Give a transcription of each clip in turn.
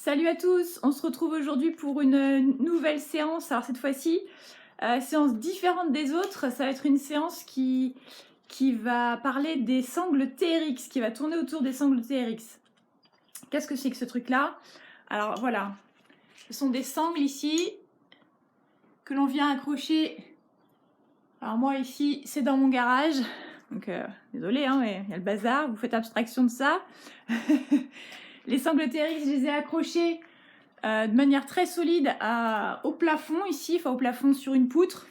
Salut à tous, on se retrouve aujourd'hui pour une nouvelle séance. Alors cette fois-ci, séance différente des autres, ça va être une séance qui va parler des sangles TRX, qui va tourner autour des sangles TRX. Qu'est-ce que c'est que ce truc-là? Alors voilà, ce sont des sangles ici que l'on vient accrocher. Alors moi ici, c'est dans mon garage, donc désolé, hein, mais il y a le bazar, vous faites abstraction de ça. Les sangles TRX, je les ai accrochées de manière très solide au plafond ici, enfin au plafond sur une poutre.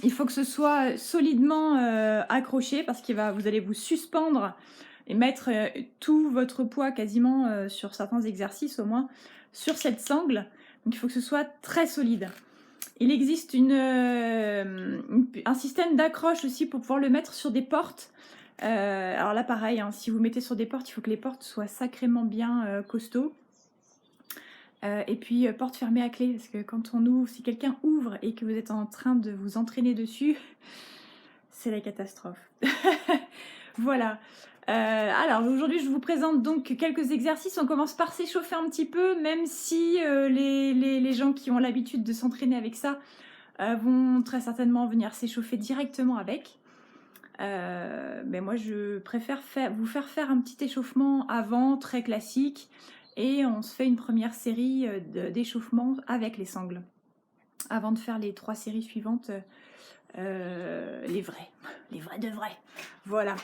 Il faut que ce soit solidement accroché parce que vous allez vous suspendre et mettre tout votre poids quasiment sur certains exercices au moins sur cette sangle. Donc il faut que ce soit très solide. Il existe un système d'accroche aussi pour pouvoir le mettre sur des portes. Alors là pareil, hein, si vous mettez sur des portes, il faut que les portes soient sacrément bien costauds. Et puis porte fermée à clé, parce que quand on ouvre, si quelqu'un ouvre et que vous êtes en train de vous entraîner dessus, c'est la catastrophe. Voilà. Alors aujourd'hui je vous présente donc quelques exercices. On commence par s'échauffer un petit peu, même si les gens qui ont l'habitude de s'entraîner avec ça vont très certainement venir s'échauffer directement avec. Mais moi je préfère vous faire faire un petit échauffement avant, très classique, et on se fait une première série d'échauffements avec les sangles avant de faire les 3 séries suivantes, les vrais de vrais. Voilà,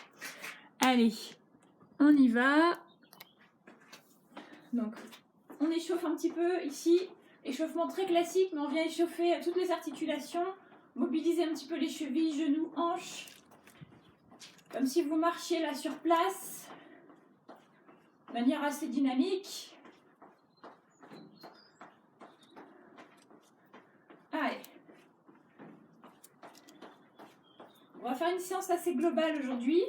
allez, on y va. Donc on échauffe un petit peu ici, échauffement très classique, mais on vient échauffer toutes les articulations, mobiliser un petit peu les chevilles, genoux, hanches, comme si vous marchiez là sur place, de manière assez dynamique. Allez. On va faire une séance assez globale aujourd'hui.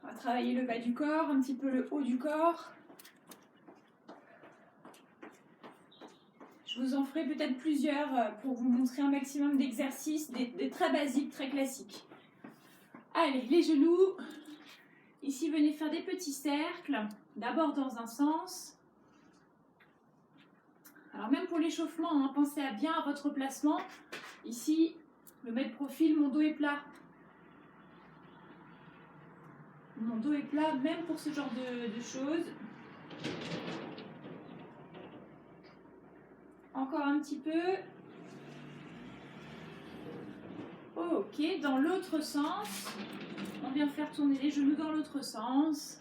On va travailler le bas du corps, un petit peu le haut du corps. Je vous en ferai peut-être plusieurs pour vous montrer un maximum d'exercices, des très basiques, très classiques. Allez, les genoux. Ici, venez faire des petits cercles, d'abord dans un sens. Alors même pour l'échauffement, hein, pensez bien à votre placement. Ici, je me mets de profil, mon dos est plat. Mon dos est plat, même pour ce genre de choses. Encore un petit peu. Ok, dans l'autre sens. On vient faire tourner les genoux dans l'autre sens.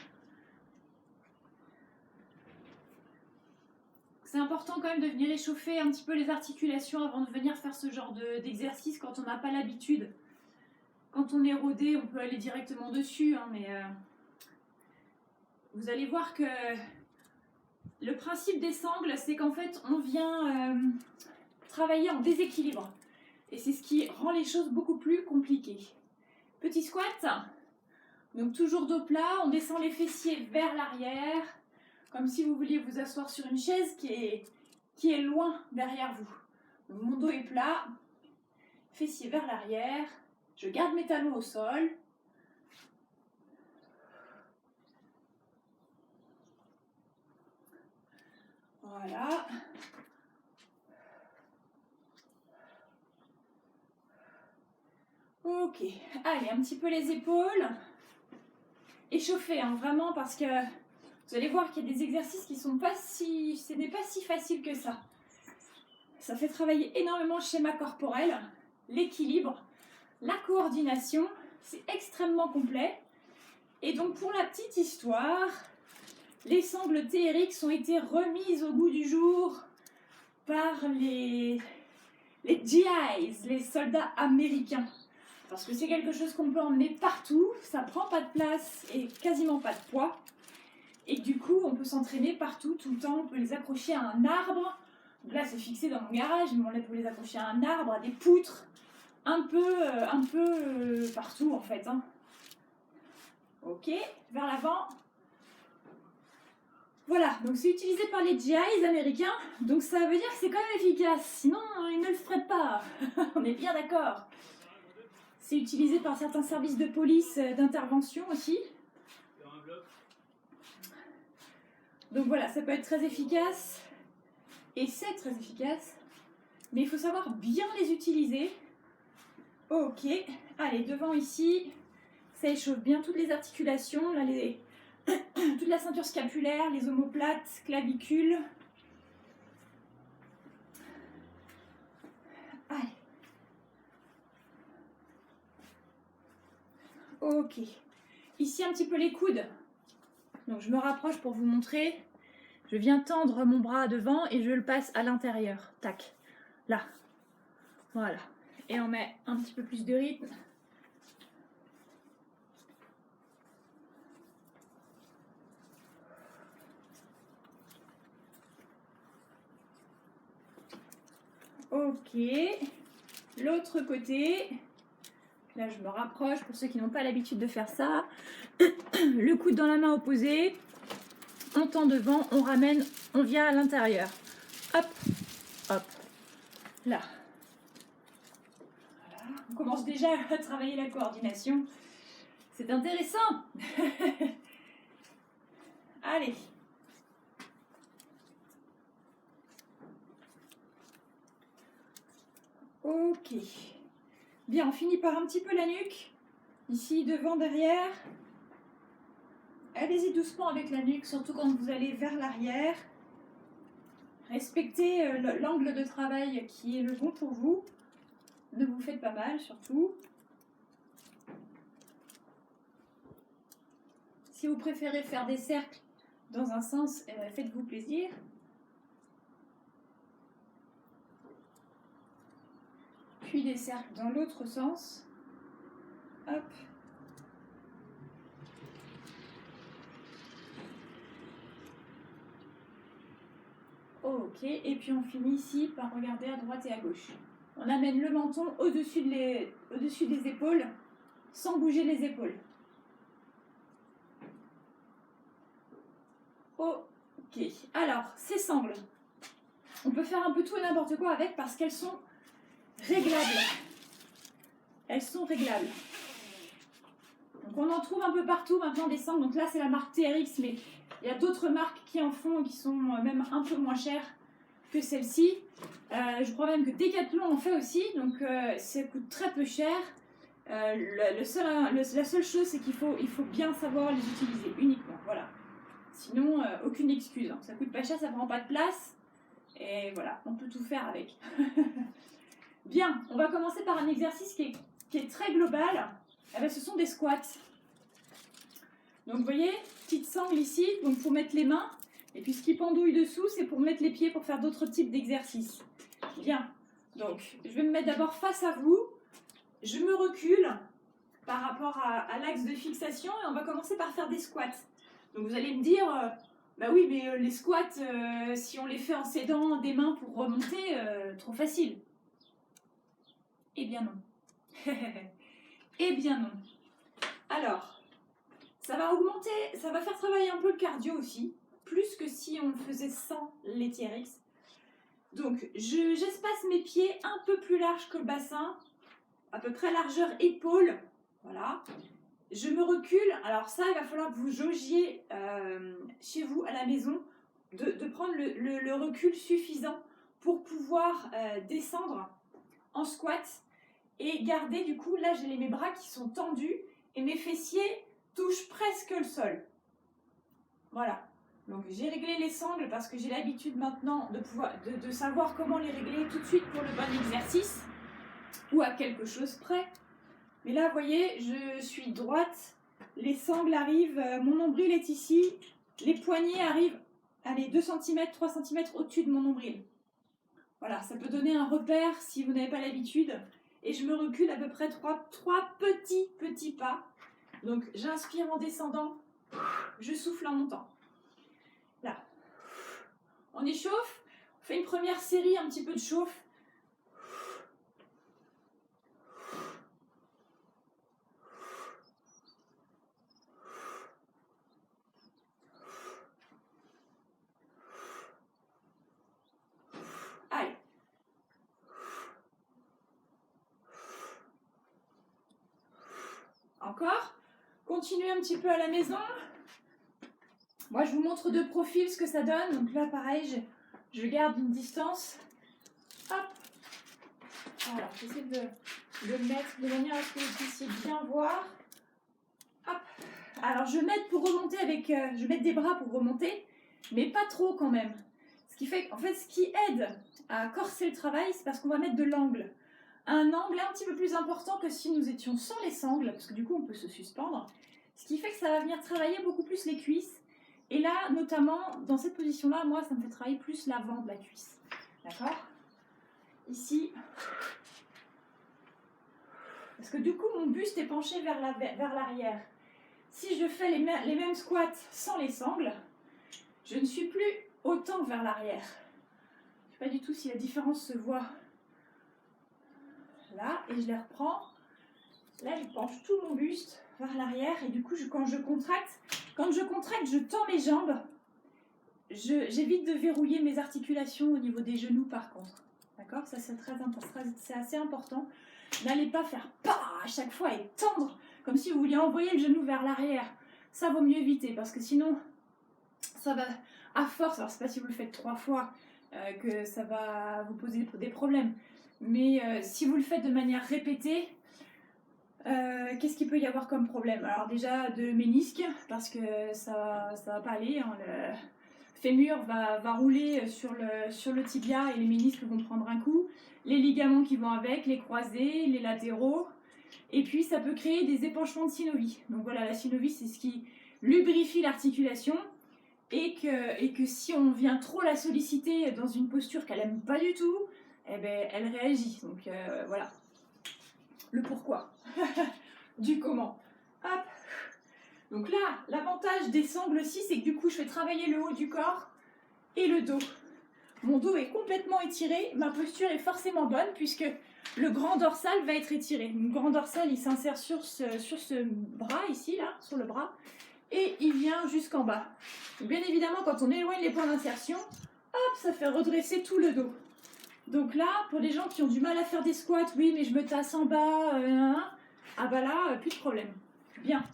C'est important quand même de venir échauffer un petit peu les articulations avant de venir faire ce genre d'exercice quand on n'a pas l'habitude. Quand on est rodé, on peut aller directement dessus, hein, mais vous allez voir que le principe des sangles, c'est qu'en fait, on vient travailler en déséquilibre. Et c'est ce qui rend les choses beaucoup plus compliquées. Petit squat. Donc toujours dos plat, on descend les fessiers vers l'arrière, comme si vous vouliez vous asseoir sur une chaise qui est loin derrière vous. Donc mon dos est plat, fessiers vers l'arrière, je garde mes talons au sol. Voilà. Ok, allez, un petit peu les épaules. Échauffez, hein, vraiment, parce que vous allez voir qu'il y a des exercices qui sont pas si... Ce n'est pas si facile que ça. Ça fait travailler énormément le schéma corporel, l'équilibre, la coordination. C'est extrêmement complet. Et donc, pour la petite histoire, les sangles TRX ont été remises au goût du jour par les GIs, les soldats américains. Parce que c'est quelque chose qu'on peut emmener partout, ça prend pas de place et quasiment pas de poids. Et du coup, on peut s'entraîner partout, tout le temps. On peut les accrocher à un arbre. Donc là, c'est fixé dans mon garage, mais on peut les accrocher à un arbre, à des poutres, un peu partout en fait. Hein. Ok, vers l'avant. Voilà, donc c'est utilisé par les GIs américains, donc ça veut dire que c'est quand même efficace. Sinon, ils ne le feraient pas. On est bien d'accord. C'est utilisé par certains services de police d'intervention aussi. Donc voilà, ça peut être très efficace, et c'est très efficace, mais il faut savoir bien les utiliser. Ok, allez, devant ici, ça échauffe bien toutes les articulations, là, toute la ceinture scapulaire, les omoplates, clavicules. Allez. Ok, ici un petit peu les coudes. Donc je me rapproche pour vous montrer. Je viens tendre mon bras devant et je le passe à l'intérieur. Tac, là. Voilà. Et on met un petit peu plus de rythme. Ok. L'autre côté. Là, je me rapproche pour ceux qui n'ont pas l'habitude de faire ça. Le coude dans la main opposée. On tend devant, on ramène, on vient à l'intérieur. Hop, hop. Là. Voilà. On commence déjà à travailler la coordination. C'est intéressant. Allez. Ok. Bien, on finit par un petit peu la nuque. Ici, devant, derrière. Allez-y doucement avec la nuque, surtout quand vous allez vers l'arrière. Respectez l'angle de travail qui est le bon pour vous. Ne vous faites pas mal, surtout. Si vous préférez faire des cercles dans un sens, faites-vous plaisir. Puis des cercles dans l'autre sens. Hop. Ok, et puis on finit ici par regarder à droite et à gauche. On amène le menton au-dessus des épaules, sans bouger les épaules. Ok, alors, ces sangles, on peut faire un peu tout et n'importe quoi avec parce qu'elles sont réglables. Elles sont réglables. Donc on en trouve un peu partout maintenant des sangles. Donc là c'est la marque TRX, mais il y a d'autres marques qui en font qui sont même un peu moins chères que celle-ci. Je crois même que Decathlon en fait aussi, donc ça coûte très peu cher. La seule chose c'est qu'il faut bien savoir les utiliser uniquement, voilà. Sinon aucune excuse, hein. Ça coûte pas cher, ça prend pas de place, et voilà, on peut tout faire avec. Bien, on va commencer par un exercice qui est très global. Eh bien, ce sont des squats. Donc vous voyez, petite sangle ici, donc pour mettre les mains, et puis ce qui pendouille dessous, c'est pour mettre les pieds pour faire d'autres types d'exercices. Bien, donc je vais me mettre d'abord face à vous, je me recule par rapport à l'axe de fixation et on va commencer par faire des squats. Donc vous allez me dire, bah oui, mais les squats, si on les fait en s'aidant des mains pour remonter, trop facile. Eh bien non. Eh bien non. Alors, ça va augmenter, ça va faire travailler un peu le cardio aussi, plus que si on le faisait sans les TRX. Donc, j'espace mes pieds un peu plus large que le bassin, à peu près largeur épaule, voilà. Je me recule, alors ça, il va falloir que vous jaugiez chez vous à la maison, de prendre le recul suffisant pour pouvoir descendre en squat et garder, du coup, là j'ai mes bras qui sont tendus et mes fessiers touchent presque le sol. Voilà. Donc j'ai réglé les sangles parce que j'ai l'habitude maintenant de savoir comment les régler tout de suite pour le bon exercice ou à quelque chose près. Mais là, vous voyez, je suis droite, les sangles arrivent, mon nombril est ici, les poignets arrivent, allez, 2 cm, 3 cm au-dessus de mon nombril. Voilà, ça peut donner un repère si vous n'avez pas l'habitude. Et je me recule à peu près 3 petits pas. Donc j'inspire en descendant, je souffle en montant. Là. On échauffe, on fait une première série, un petit peu de chauffe. Allez. Encore. Continuez un petit peu à la maison. Moi, je vous montre de profil ce que ça donne. Donc là, pareil, je garde une distance. Hop. Voilà, j'essaie de le mettre de manière à ce que vous puissiez bien voir. Hop. Alors, je m'aide pour remonter avec... je vais mettre des bras pour remonter, mais pas trop quand même. Ce qui fait, en fait, ce qui aide à corser le travail, c'est parce qu'on va mettre de l'angle. Un angle un petit peu plus important que si nous étions sans les sangles, parce que du coup, on peut se suspendre. Ce qui fait que ça va venir travailler beaucoup plus les cuisses. Et là, notamment, dans cette position-là, moi, ça me fait travailler plus l'avant de la cuisse. D'accord? Ici. Parce que du coup, mon buste est penché vers l'arrière. Si je fais les mêmes squats sans les sangles, je ne suis plus autant vers l'arrière. Je ne sais pas du tout si la différence se voit. Là, et je les reprends. Là, je penche tout mon buste vers l'arrière. Et du coup, quand je contracte, je tends mes jambes. J'évite de verrouiller mes articulations au niveau des genoux, par contre. D'accord? Ça, c'est assez important. N'allez pas faire pas à chaque fois et tendre comme si vous vouliez envoyer le genou vers l'arrière. Ça vaut mieux éviter parce que sinon, ça va, à force, alors c'est pas si vous le faites 3 fois que ça va vous poser des problèmes. Mais si vous le faites de manière répétée, qu'est-ce qu'il peut y avoir comme problème? Alors déjà de ménisque, parce que ça va pas aller. Hein, le fémur va rouler sur le tibia et les ménisques vont prendre un coup. Les ligaments qui vont avec, les croisés, les latéraux. Et puis ça peut créer des épanchements de synovie. Donc voilà, la synovie c'est ce qui lubrifie l'articulation. Et que si on vient trop la solliciter dans une posture qu'elle n'aime pas du tout, eh ben, elle réagit. Donc voilà. Le pourquoi. Du comment. Hop. Donc là, l'avantage des sangles aussi, c'est que du coup, je fais travailler le haut du corps et le dos. Mon dos est complètement étiré, ma posture est forcément bonne puisque le grand dorsal va être étiré. Le grand dorsal, il s'insère sur ce bras ici, là, sur le bras, et il vient jusqu'en bas. Donc, bien évidemment, quand on éloigne les points d'insertion, hop, ça fait redresser tout le dos. Donc là, pour les gens qui ont du mal à faire des squats, oui, mais je me tasse en bas, ah bah là, plus de problème. Bien.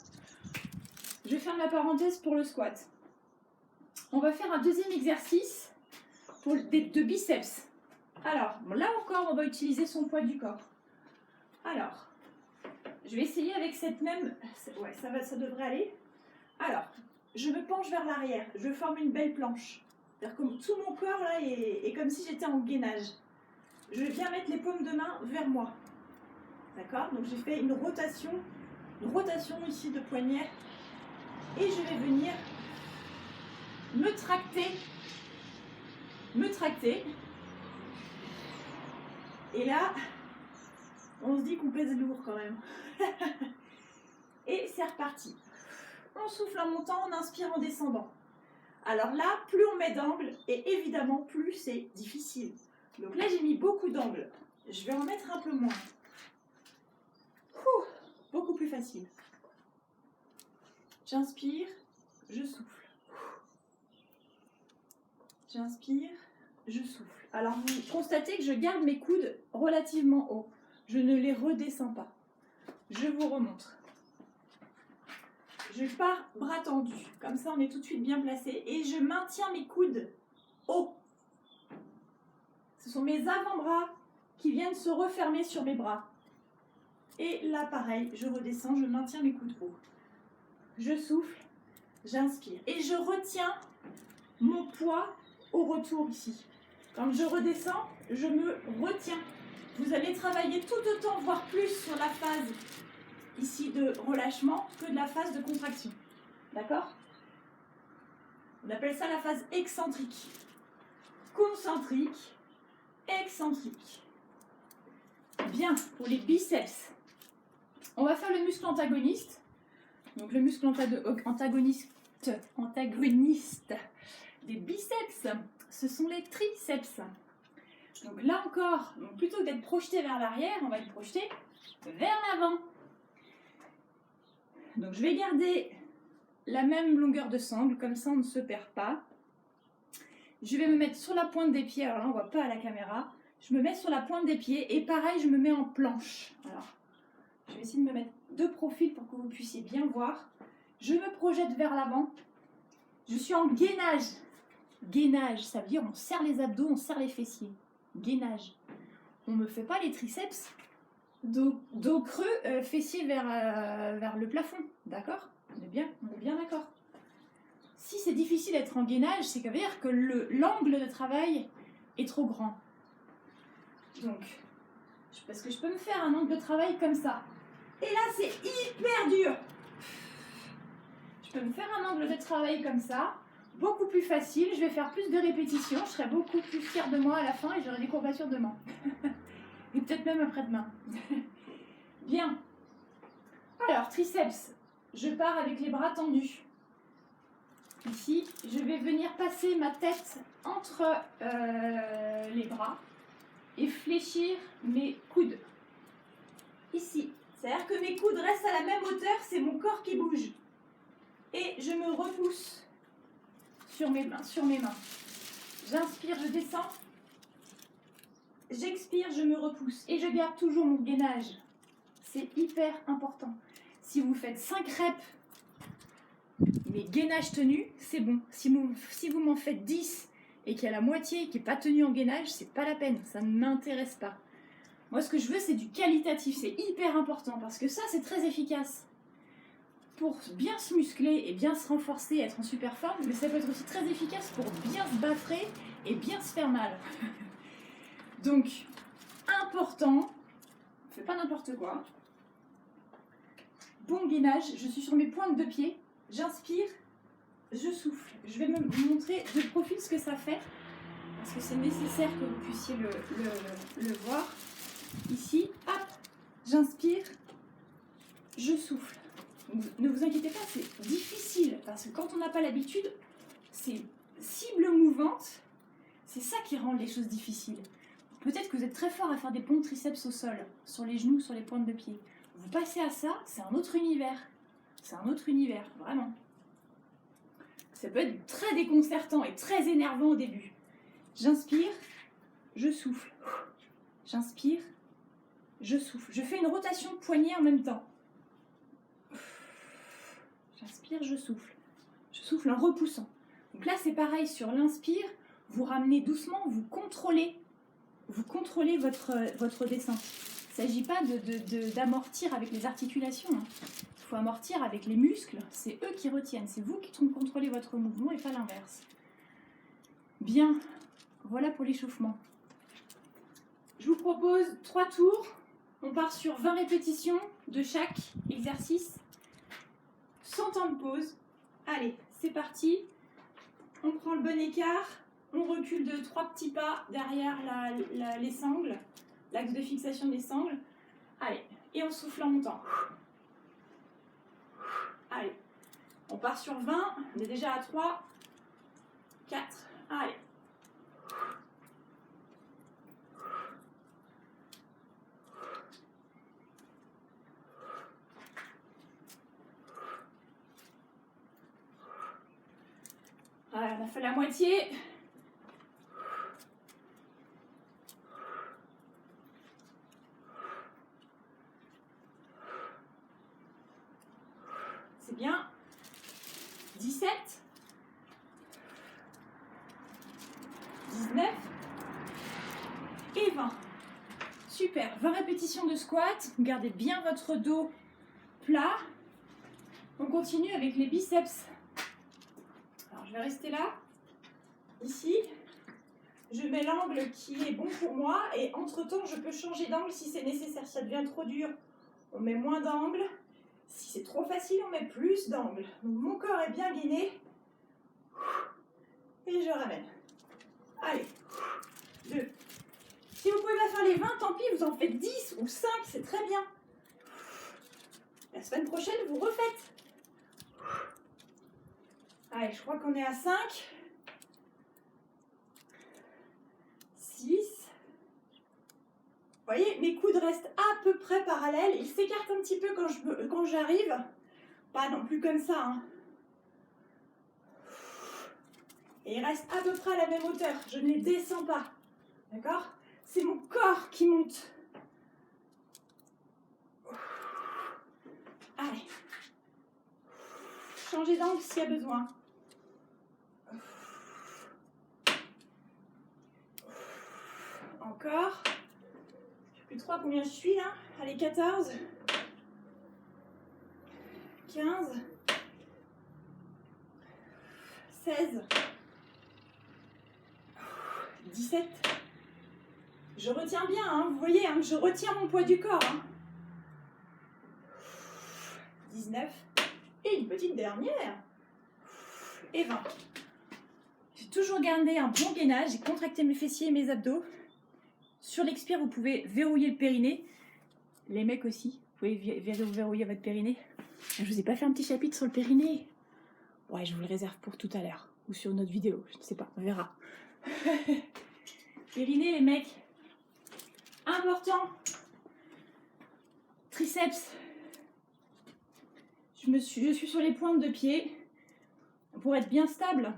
Je ferme la parenthèse pour le squat. On va faire un deuxième exercice de biceps. Alors, bon, là encore, on va utiliser son poids du corps. Alors, je vais essayer avec cette même... Ouais, ça devrait aller. Alors, je me penche vers l'arrière. Je forme une belle planche. C'est-à-dire que tout mon corps là est comme si j'étais en gainage. Je viens mettre les paumes de main vers moi. D'accord? Donc j'ai fait une rotation ici de poignet. Et je vais venir me tracter. Et là, on se dit qu'on pèse lourd quand même. Et c'est reparti. On souffle en montant, on inspire en descendant. Alors là, plus on met d'angle, et évidemment, plus c'est difficile. Donc là, j'ai mis beaucoup d'angle. Je vais en mettre un peu moins. Beaucoup plus facile. J'inspire, je souffle. J'inspire, je souffle. Alors, vous constatez que je garde mes coudes relativement hauts. Je ne les redescends pas. Je vous remontre. Je pars bras tendus. Comme ça, on est tout de suite bien placé. Et je maintiens mes coudes hauts. Ce sont mes avant-bras qui viennent se refermer sur mes bras. Et là, pareil, je redescends, je maintiens mes coudes hauts. Je souffle, j'inspire. Et je retiens mon poids au retour ici. Quand je redescends, je me retiens. Vous allez travailler tout autant, voire plus, sur la phase ici de relâchement que de la phase de contraction. D'accord? On appelle ça la phase excentrique. Concentrique, excentrique. Bien, pour les biceps, on va faire le muscle antagoniste. Donc le muscle antagoniste des biceps, ce sont les triceps. Donc là encore, plutôt que d'être projeté vers l'arrière, on va être projeté vers l'avant. Donc je vais garder la même longueur de sangle, comme ça on ne se perd pas. Je vais me mettre sur la pointe des pieds, alors là on ne voit pas à la caméra. Je me mets sur la pointe des pieds et pareil je me mets en planche. Alors je vais essayer de me mettre de profil pour que vous puissiez bien voir. Je me projette vers l'avant. Je suis en gainage. Gainage, ça veut dire on serre les abdos, on serre les fessiers. Gainage. On ne me fait pas les triceps, dos creux, fessiers vers le plafond. D'accord? On est bien d'accord. Si c'est difficile d'être en gainage, c'est veut dire que l'angle de travail est trop grand. Donc, parce que je peux me faire un angle de travail comme ça. Et là, c'est hyper dur. Je peux me faire un angle de travail comme ça, beaucoup plus facile. Je vais faire plus de répétitions. Je serai beaucoup plus fière de moi à la fin et j'aurai des courbatures demain. Et peut-être même après-demain. Bien. Alors, triceps. Je pars avec les bras tendus. Ici, je vais venir passer ma tête entre les bras et fléchir mes coudes. Ici. C'est-à-dire que mes coudes restent à la même hauteur, c'est mon corps qui bouge. Et je me repousse sur mes mains. J'inspire, je descends. J'expire, je me repousse. Et je garde toujours mon gainage. C'est hyper important. Si vous faites 5 reps, mais gainage tenu, c'est bon. Si vous m'en faites 10 et qu'il y a la moitié qui n'est pas tenue en gainage, c'est pas la peine. Ça ne m'intéresse pas. Moi, ce que je veux, c'est du qualitatif. C'est hyper important parce que ça, c'est très efficace pour bien se muscler et bien se renforcer, être en super forme. Mais ça peut être aussi très efficace pour bien se baffrer et bien se faire mal. Donc, important, on fait pas n'importe quoi. Bon gainage, je suis sur mes pointes de pied, j'inspire, je souffle. Je vais me montrer de profil ce que ça fait, parce que c'est nécessaire que vous puissiez le voir. Ici, hop, j'inspire, je souffle. Ne vous inquiétez pas, c'est difficile, parce que quand on n'a pas l'habitude, c'est cible mouvante, c'est ça qui rend les choses difficiles. Peut-être que vous êtes très fort à faire des pompes triceps au sol, sur les genoux, sur les pointes de pied. Vous passez à ça, c'est un autre univers. C'est un autre univers, vraiment. Ça peut être très déconcertant et très énervant au début. J'inspire, je souffle. J'inspire, je souffle. Je fais une rotation poignet en même temps. J'inspire, je souffle. Je souffle en repoussant. Donc là, c'est pareil, sur l'inspire, vous ramenez doucement, vous contrôlez votre descente. Il ne s'agit pas d'amortir avec les articulations. Il faut amortir avec les muscles. C'est eux qui retiennent. C'est vous qui contrôlez votre mouvement et pas l'inverse. Bien. Voilà pour l'échauffement. Je vous propose 3 tours. On part sur 20 répétitions de chaque exercice. Sans temps de pause. Allez, c'est parti. On prend le bon écart. On recule de 3 petits pas derrière les sangles, l'axe de fixation des sangles. Allez, et on souffle en montant. Allez, on part sur 20, on est déjà à 3, 4, allez. Allez, on a fait la moitié. C'est bien. 17, 19 et 20. Super. 20 répétitions de squat. Gardez bien votre dos plat. On continue avec les biceps. Alors, je vais rester là. Ici, je mets l'angle qui est bon pour moi et entre-temps, je peux changer d'angle si c'est nécessaire. Si ça devient trop dur, on met moins d'angle. Si c'est trop facile, on met plus d'angle. Donc mon corps est bien gainé. Et je ramène. Allez. 2. Si vous ne pouvez pas faire les 20, tant pis, vous en faites 10 ou 5, c'est très bien. La semaine prochaine, vous refaites. Allez, je crois qu'on est à 5. 6. Vous voyez, mes coudes restent à peu près parallèles. Ils s'écartent un petit peu quand j'arrive. Pas non plus comme ça. Hein. Et ils restent à peu près à la même hauteur. Je ne les descends pas. D'accord? C'est mon corps qui monte. Allez. Changez d'angle s'il y a besoin. Encore. Plus 3, combien je suis là? Allez, 14. 15. 16. 17. Je retiens bien, hein, vous voyez, hein, je retiens mon poids du corps. Hein. 19. Et une petite dernière. Et 20. J'ai toujours gardé un bon gainage, j'ai contracté mes fessiers et mes abdos. Sur l'expire, vous pouvez verrouiller le périnée. Les mecs aussi, vous pouvez verrouiller votre périnée. Je vous ai pas fait un petit chapitre sur le périnée? Ouais, je vous le réserve pour tout à l'heure. Ou sur une autre vidéo, je ne sais pas, on verra. Périnée, les mecs. Important. Triceps. Je suis sur les pointes de pied. Pour être bien stable,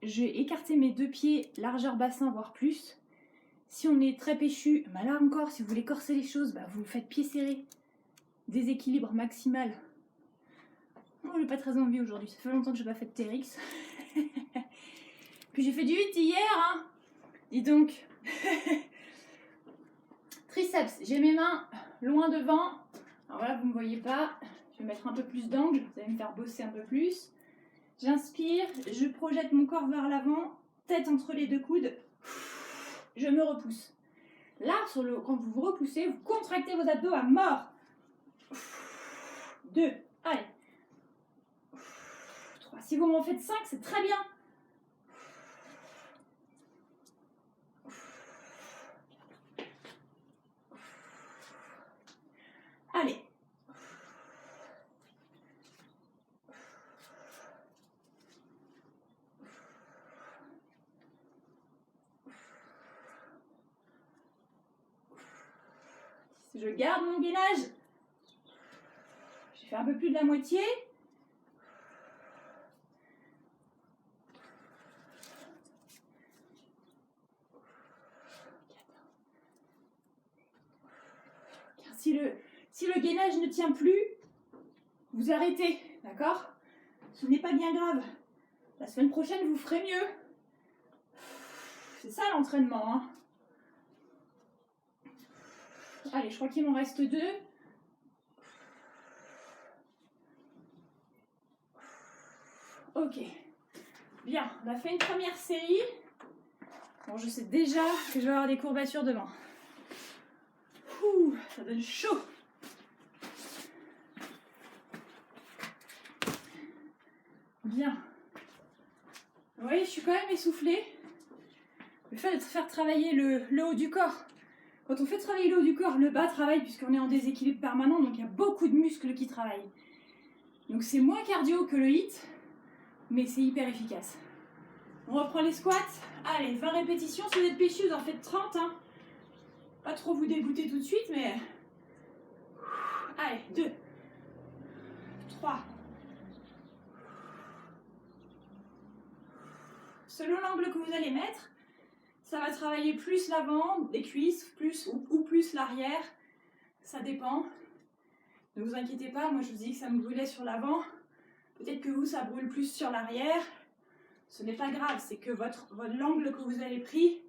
je vais écarter mes deux pieds largeur bassin, voire plus. Si on est très péchu, bah là encore, si vous voulez corser les choses, bah vous faites pied serré. Déséquilibre maximal. Oh, j'ai pas très envie aujourd'hui, ça fait longtemps que je n'ai pas fait de TRX. Puis j'ai fait du 8 hier, hein. Dis donc. Triceps, j'ai mes mains loin devant. Alors là, vous ne me voyez pas. Je vais mettre un peu plus d'angle, vous allez me faire bosser un peu plus. J'inspire, je projette mon corps vers l'avant, tête entre les deux coudes. Je me repousse. Là, quand vous vous repoussez, vous contractez vos abdos à mort. 2, allez. 3, si vous m'en faites 5, c'est très bien. Allez. Je garde mon gainage. J'ai fait un peu plus de la moitié. Si le gainage ne tient plus, vous arrêtez, d'accord? Ce n'est pas bien grave. La semaine prochaine, vous ferez mieux. C'est ça l'entraînement, hein. Allez, je crois qu'il m'en reste 2. Ok. Bien, on a fait une première série. Bon, je sais déjà que je vais avoir des courbatures demain. Ouh, ça donne chaud. Bien. Vous voyez, je suis quand même essoufflée. Le fait de faire travailler le haut du corps. Quand on fait travailler le haut du corps, le bas travaille puisqu'on est en déséquilibre permanent, donc il y a beaucoup de muscles qui travaillent. Donc c'est moins cardio que le HIIT, mais c'est hyper efficace. On reprend les squats. Allez, 20 répétitions. Si vous êtes péchu, vous en faites 30. Hein. Pas trop vous dégoûter tout de suite, mais... Allez, 2, 3. Selon l'angle que vous allez mettre, ça va travailler plus l'avant des cuisses, plus ou plus l'arrière. Ça dépend. Ne vous inquiétez pas, moi je vous dis que ça me brûlait sur l'avant. Peut-être que vous, ça brûle plus sur l'arrière. Ce n'est pas grave, c'est que l'angle que vous avez pris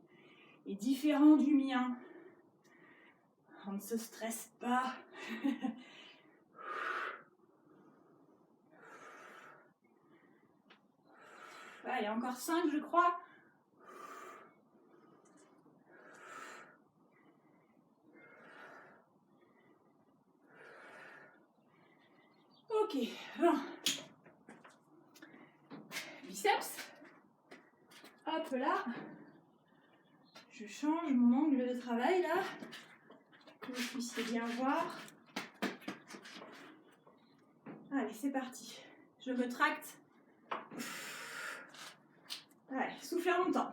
est différent du mien. On ne se stresse pas. Allez, encore 5, je crois. Ok, 20. Biceps. Hop là. Je change mon angle de travail là. Que vous puissiez bien voir. Allez, c'est parti. Je me tracte. Allez, soufflez en montant.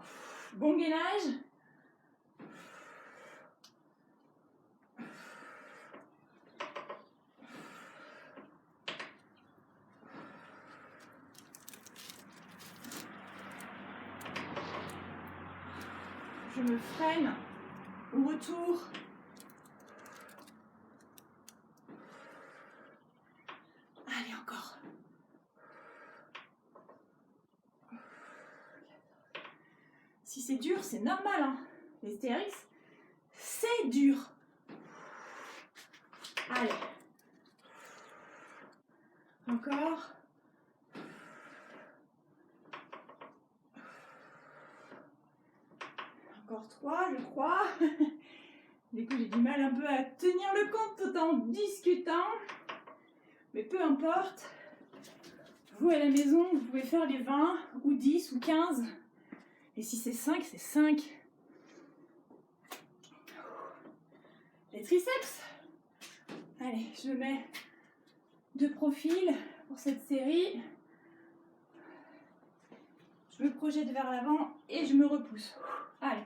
Bon gainage. Je me freine au retour. Allez, encore. Si c'est dur, c'est normal. Hein. Les TRX, C'est dur. Allez. Encore. Encore 3, je crois. Du coup, j'ai du mal un peu à tenir le compte tout en discutant. Mais peu importe. Vous, à la maison, vous pouvez faire les 20 ou 10 ou 15. Et si c'est 5, c'est 5. Les triceps. Allez, je mets de profil pour cette série. Je me projette vers l'avant et je me repousse. Allez.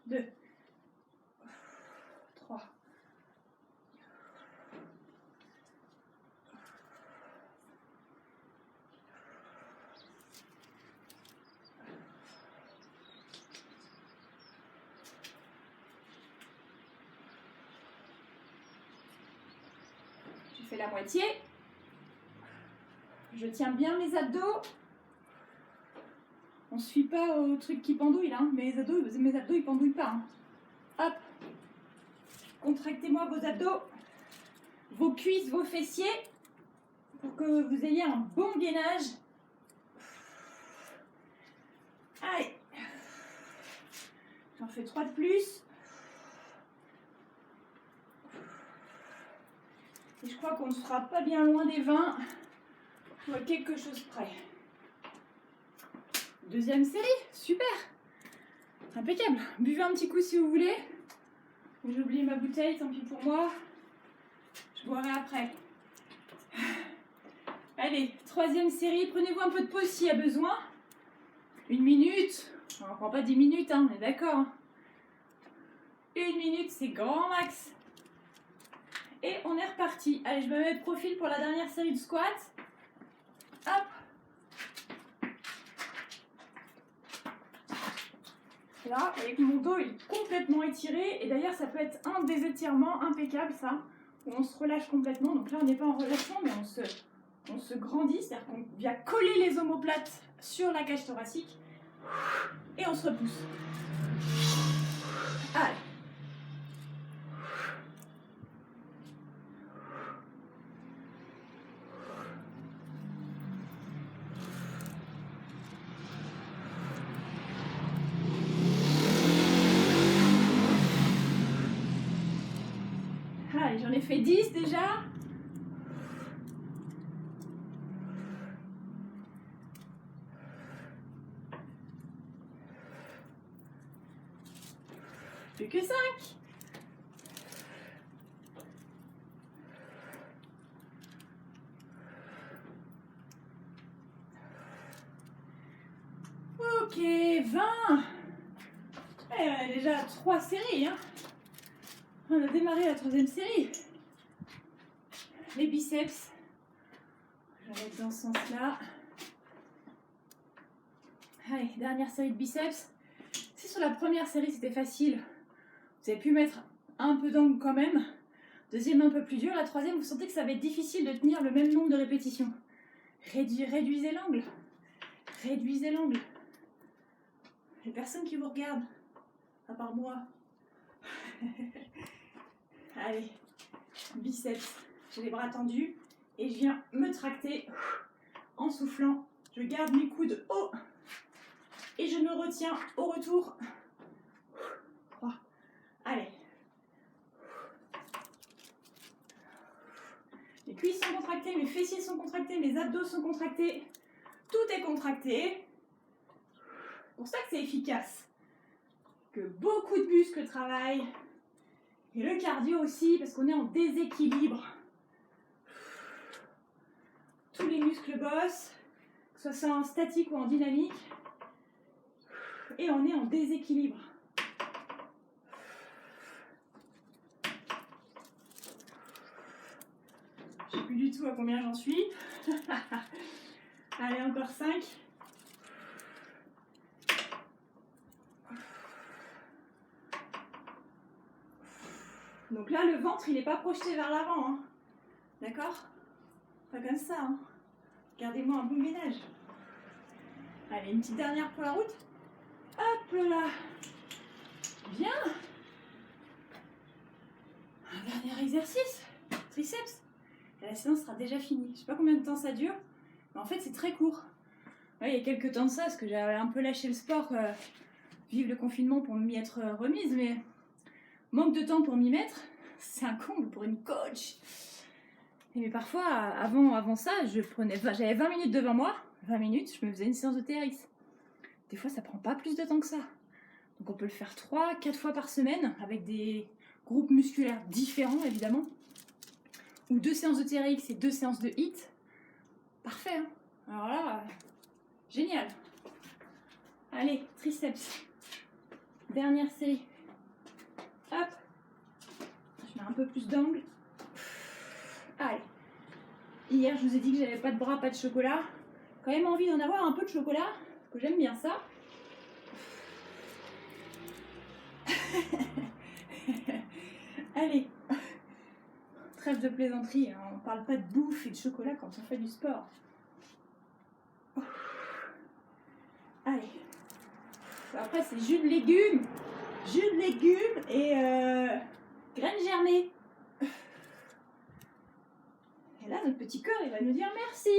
2. 3. Je fais la moitié. Je tiens bien mes abdos. On ne se fie pas au truc qui pendouille là, mes abdos ils pendouillent pas. Hein. Hop. Contractez-moi vos abdos, vos cuisses, vos fessiers, pour que vous ayez un bon gainage. Allez. J'en fais 3 de plus. Et je crois qu'on ne sera pas bien loin des 20. Ou à quelque chose près. Deuxième série, super. Impeccable. Buvez un petit coup si vous voulez. J'ai oublié ma bouteille, tant pis pour moi. Je boirai après. Allez, troisième série. Prenez-vous un peu de pause s'il y a besoin. 1 minute. On ne prend pas 10 minutes, hein, on est d'accord. 1 minute, c'est grand max. Et on est reparti. Allez, je me mets de profil pour la dernière série de squats. Hop. Là, vous voyez que mon dos est complètement étiré. Et d'ailleurs, ça peut être un des étirements impeccables, ça. Où on se relâche complètement. Donc là, on n'est pas en relâchement, mais on se grandit. C'est-à-dire qu'on vient coller les omoplates sur la cage thoracique. Et on se repousse. Allez. Allez, j'en ai fait 10 déjà. Plus que 5. Ok, 20. Et on a déjà 3 séries. Hein. On a démarré la 3e série. Les biceps. Je vais mettre dans ce sens-là. Allez, dernière série de biceps. Si sur la première série c'était facile, vous avez pu mettre un peu d'angle quand même. Deuxième un peu plus dur. La troisième, vous sentez que ça va être difficile de tenir le même nombre de répétitions. Réduisez l'angle. Réduisez l'angle. Il n'y a personne qui vous regarde, à part moi. Allez, biceps. J'ai les bras tendus et je viens me tracter en soufflant. Je garde mes coudes haut et je me retiens au retour. 3. Allez. Les cuisses sont contractées, mes fessiers sont contractés, mes abdos sont contractés. Tout est contracté. C'est pour ça que c'est efficace. Que beaucoup de muscles travaillent. Et le cardio aussi, parce qu'on est en déséquilibre. Tous les muscles bossent, que ce soit en statique ou en dynamique. Et on est en déséquilibre. Je ne sais plus du tout à combien j'en suis. Allez, encore 5. Donc là, le ventre, il n'est pas projeté vers l'avant. Hein. D'accord? Pas comme ça. Hein. Gardez-moi un bon ménage. Allez, une petite dernière pour la route. Hop là. Bien. Un dernier exercice, triceps. Et la séance sera déjà finie. Je sais pas combien de temps ça dure, mais en fait c'est très court. Ouais, il y a quelques temps de ça, parce que j'avais un peu lâché le sport, vive le confinement pour m'y être remise, mais manque de temps pour m'y mettre, c'est un comble pour une coach. Mais parfois, avant ça, j'avais 20 minutes devant moi, 20 minutes, je me faisais une séance de TRX. Des fois, ça prend pas plus de temps que ça. Donc on peut le faire 3-4 fois par semaine, avec des groupes musculaires différents, évidemment. Ou 2 séances de TRX et 2 séances de HIIT. Parfait, hein. Alors là, génial. Allez, triceps. Dernière série. Hop. Je mets un peu plus d'angle. Allez. Hier, je vous ai dit que j'avais pas de bras, pas de chocolat. Quand même envie d'en avoir un peu de chocolat, parce que j'aime bien ça. Allez. Trêve de plaisanterie, hein. On parle pas de bouffe et de chocolat quand on fait du sport. Allez. Après, c'est jus de légumes. Jus de légumes et graines germées. Et là, notre petit corps, il va nous dire merci.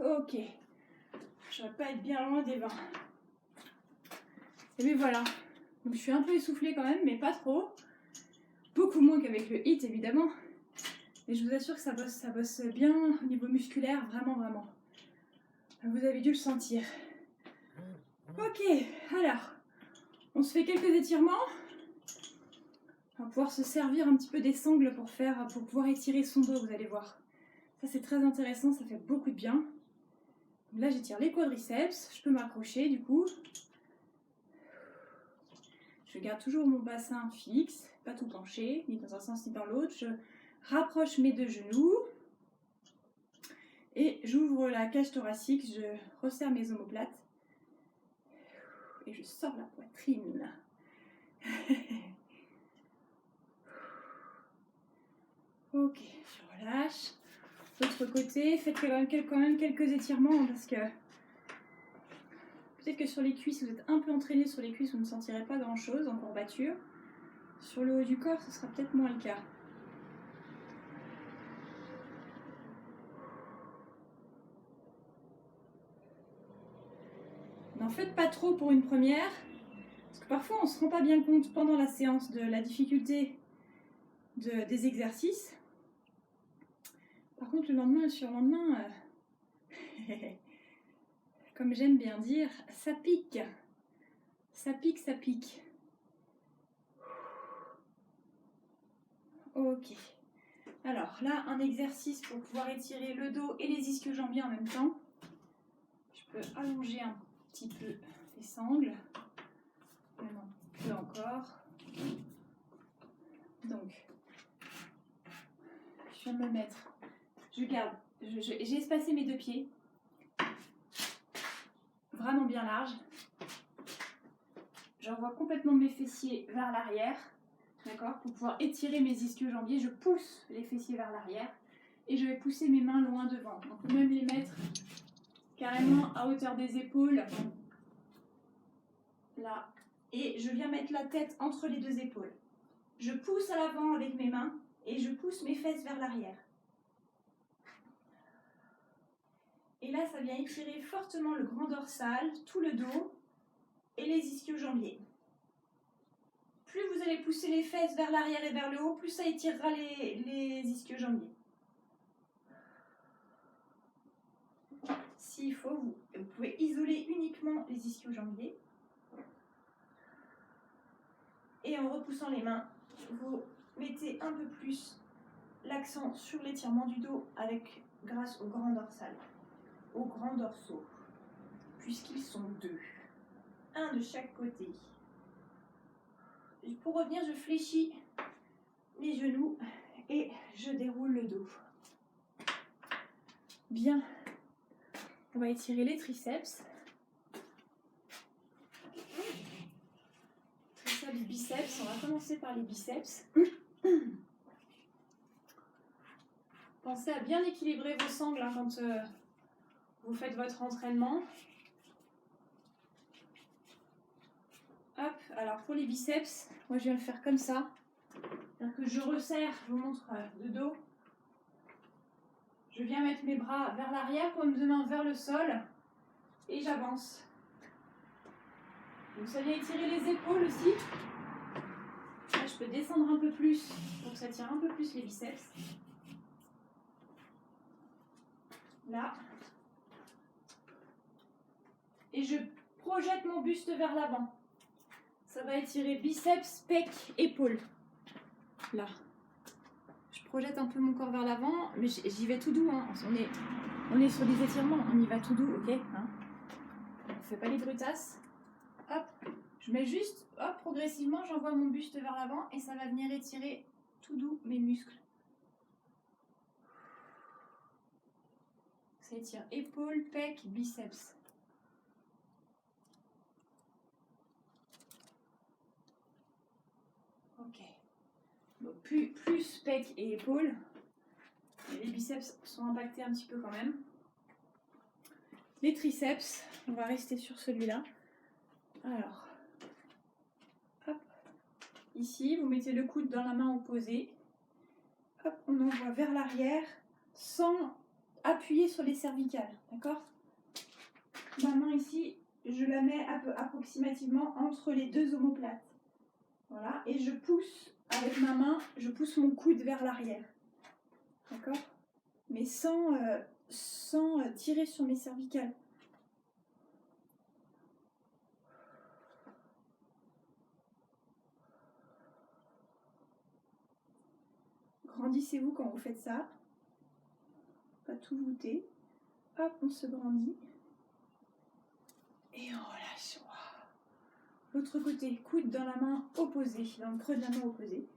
Ok. Je vais pas être bien loin des 20. Et bien voilà. Donc je suis un peu essoufflée quand même, mais pas trop. Beaucoup moins qu'avec le HIIT évidemment. Mais je vous assure que ça bosse bien au niveau musculaire, vraiment, vraiment. Vous avez dû le sentir. Ok, alors, on se fait quelques étirements. On va pouvoir se servir un petit peu des sangles pour pouvoir étirer son dos, vous allez voir. Ça c'est très intéressant, ça fait beaucoup de bien. Là j'étire les quadriceps, je peux m'accrocher du coup. Je garde toujours mon bassin fixe, pas tout penché, ni dans un sens ni dans l'autre. Je rapproche mes deux genoux et j'ouvre la cage thoracique, je resserre mes omoplates et je sors la poitrine. Ok, je relâche. L'autre côté, faites quand même quelques étirements parce que peut-être que sur les cuisses, vous êtes un peu entraîné sur les cuisses, vous ne sentirez pas grand chose en courbature. Sur le haut du corps, ce sera peut-être moins le cas. N'en faites pas trop pour une première, parce que parfois on ne se rend pas bien compte pendant la séance de la difficulté des exercices. Par contre, le lendemain et le surlendemain, comme j'aime bien dire, ça pique. Ça pique, ça pique. Ok. Alors là, un exercice pour pouvoir étirer le dos et les ischio-jambiers en même temps. Je peux allonger un petit peu les sangles. Maintenant, plus encore. Donc, je viens de me mettre. Je garde. J'ai espacé mes deux pieds. Vraiment bien large. J'envoie complètement mes fessiers vers l'arrière. D'accord? Pour pouvoir étirer mes ischio-jambiers, je pousse les fessiers vers l'arrière. Et je vais pousser mes mains loin devant. On peut même les mettre carrément à hauteur des épaules. Là. Et je viens mettre la tête entre les deux épaules. Je pousse à l'avant avec mes mains et je pousse mes fesses vers l'arrière. Et là, ça vient étirer fortement le grand dorsal, tout le dos et les ischio-jambiers. Plus vous allez pousser les fesses vers l'arrière et vers le haut, plus ça étirera les ischio-jambiers. S'il faut, vous pouvez isoler uniquement les ischio-jambiers. Et en repoussant les mains, vous mettez un peu plus l'accent sur l'étirement du dos grâce au grand dorsal, aux grands dorsaux, puisqu'ils sont deux, un de chaque côté. Et pour revenir, je fléchis les genoux et je déroule le dos. Bien, on va étirer les triceps. commencer par les biceps. Pensez à bien équilibrer vos sangles hein, quand vous faites votre entraînement. Hop, alors pour les biceps, moi je viens le faire comme ça. C'est-à-dire que je resserre, je vous montre de dos. Je viens mettre mes bras vers l'arrière, paume de main vers le sol et j'avance. Donc ça vient étirer les épaules aussi. Là je peux descendre un peu plus pour que ça tire un peu plus les biceps. Là. Et je projette mon buste vers l'avant. Ça va étirer biceps, pec, épaules. Là. Je projette un peu mon corps vers l'avant, mais j'y vais tout doux. Hein. On est sur des étirements, on y va tout doux, ok hein. On ne fait pas les brutasses. Hop, je mets juste, hop, progressivement, j'envoie mon buste vers l'avant et ça va venir étirer tout doux mes muscles. Ça étire épaules, pec, biceps. Ok. Donc plus pec et épaules. Et les biceps sont impactés un petit peu quand même. Les triceps, on va rester sur celui-là. Alors, hop. Ici, vous mettez le coude dans la main opposée. Hop, on envoie vers l'arrière sans appuyer sur les cervicales, d'accord? Ma main ici, je la mets approximativement entre les deux omoplates. Voilà, et je pousse avec ma main, je pousse mon coude vers l'arrière. D'accord? Mais sans tirer sur mes cervicales. Grandissez-vous quand vous faites ça. Pas tout voûter. Hop, on se grandit. Et on relâche. L'autre côté, coude dans la main opposée, dans le creux de la main opposée.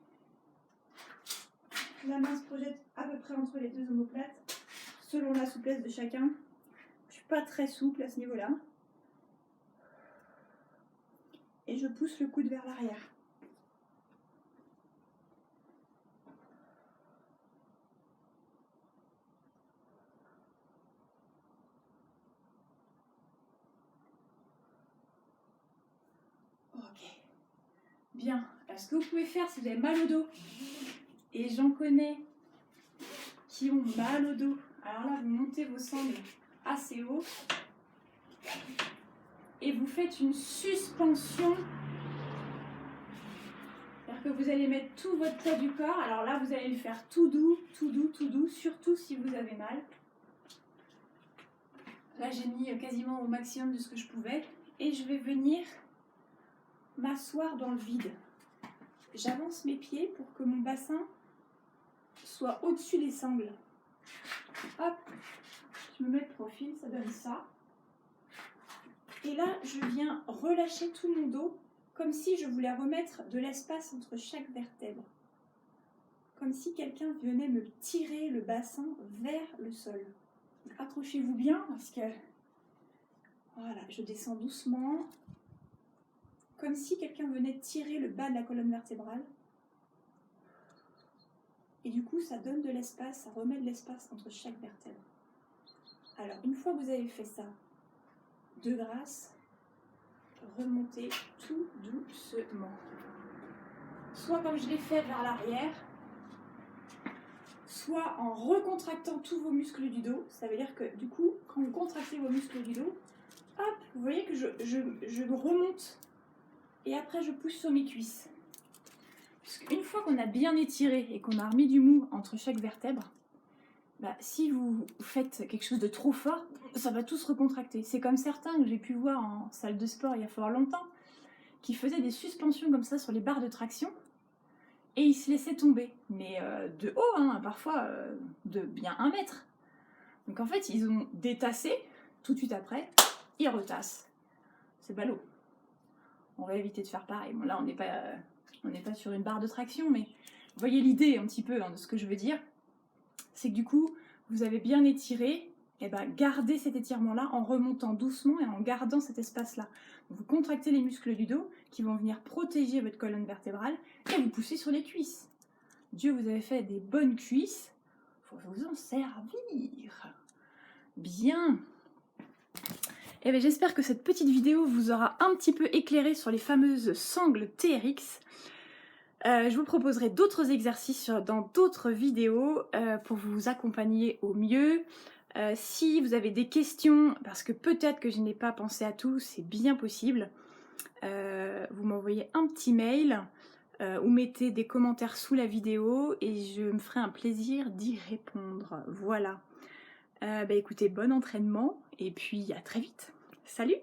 La main se projette à peu près entre les deux omoplates, selon la souplesse de chacun. Je ne suis pas très souple à ce niveau-là. Et je pousse le coude vers l'arrière. Ok. Bien. Alors, ce que vous pouvez faire si vous avez mal au dos, et j'en connais qui ont mal au dos, alors là, vous montez vos sangles assez haut et vous faites une suspension. C'est-à-dire que vous allez mettre tout votre poids du corps. Alors là, vous allez le faire tout doux, tout doux, tout doux, surtout si vous avez mal. Là, j'ai mis quasiment au maximum de ce que je pouvais. Et je vais venir m'asseoir dans le vide. J'avance mes pieds pour que mon bassin soit au-dessus des sangles. Hop, je me mets de profil, ça donne ça. Et là, je viens relâcher tout mon dos, comme si je voulais remettre de l'espace entre chaque vertèbre. Comme si quelqu'un venait me tirer le bassin vers le sol. Accrochez-vous bien, parce que... Voilà, je descends doucement. Comme si quelqu'un venait tirer le bas de la colonne vertébrale. Et du coup, ça donne de l'espace, ça remet de l'espace entre chaque vertèbre. Alors, une fois que vous avez fait ça, de grâce, remontez tout doucement. Soit comme je l'ai fait vers l'arrière, soit en recontractant tous vos muscles du dos. Ça veut dire que du coup, quand vous contractez vos muscles du dos, hop, vous voyez que je me remonte et après je pousse sur mes cuisses. Parce qu'une fois qu'on a bien étiré et qu'on a remis du mou entre chaque vertèbre, bah, si vous faites quelque chose de trop fort, ça va tout se recontracter. C'est comme certains que j'ai pu voir en salle de sport il y a fort longtemps, qui faisaient des suspensions comme ça sur les barres de traction et ils se laissaient tomber. Mais de haut, hein, parfois de bien 1 mètre. Donc en fait, ils ont détassé, tout de suite après, ils retassent. C'est ballot. On va éviter de faire pareil. Bon, là, on n'est pas sur une barre de traction, mais vous voyez l'idée un petit peu hein, de ce que je veux dire. C'est que du coup, vous avez bien étiré et ben gardez cet étirement-là en remontant doucement et en gardant cet espace-là. Vous contractez les muscles du dos qui vont venir protéger votre colonne vertébrale et vous poussez sur les cuisses. Dieu, vous avez fait des bonnes cuisses, il faut vous en servir. Bien. Et bien, j'espère que cette petite vidéo vous aura un petit peu éclairé sur les fameuses sangles TRX. Je vous proposerai d'autres exercices dans d'autres vidéos pour vous accompagner au mieux. Si vous avez des questions, parce que peut-être que je n'ai pas pensé à tout, c'est bien possible, vous m'envoyez un petit mail ou mettez des commentaires sous la vidéo et je me ferai un plaisir d'y répondre. Voilà. Écoutez, bon entraînement et puis à très vite. Salut!